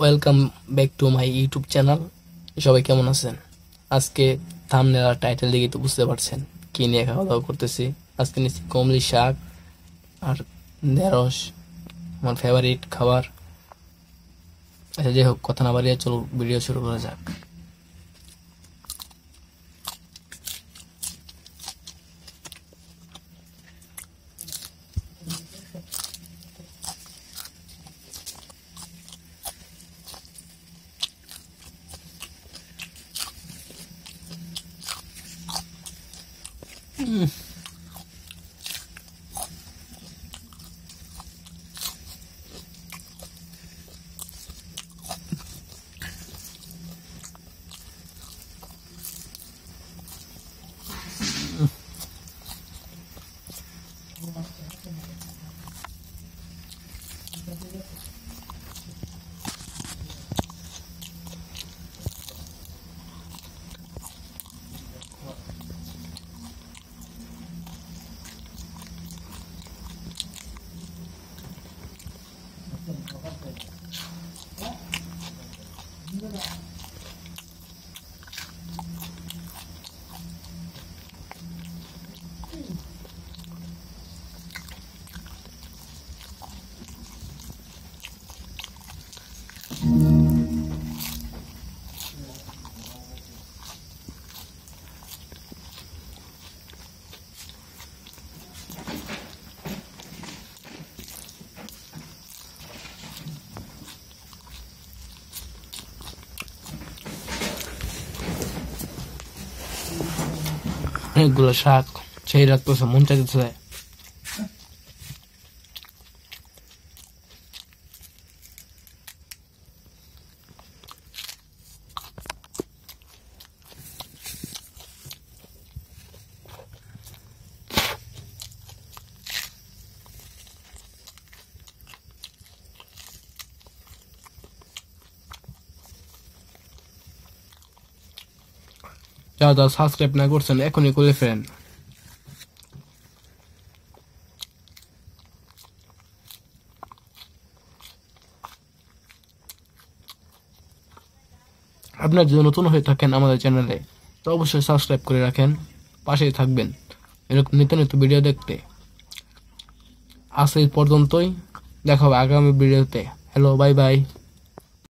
Welcome back to my YouTube channel. সবাই কেমন আছেন? আজকে থাম্বনেল আর টাইটেল দেখে তো বুঝতে পারছেন কি নিয়ে খাওয়া দাওয়া করতেছি। আজকে নিচ্ছি কমলি শাক আর ঢেঁড়স, আমার ফেভারিট খাবার। আচ্ছা, যাই হোক, কথা না বাড়িয়ে চলো ভিডিও শুরু করা যাক। অনেকগুলো শাক সেই রাখতেছে, মন চাইতেছে। যারা যারা সাবস্ক্রাইব না করছেন এখনই করে ফেলেন। আপনার যদি নতুন হয়ে থাকেন আমাদের চ্যানেলে, তো অবশ্যই সাবস্ক্রাইব করে রাখেন, পাশেই থাকবেন এরকম নিত্য নিত্য ভিডিও দেখতে। আজ এই পর্যন্তই, দেখা হবে আগামী ভিডিওতে। Hello, bye bye.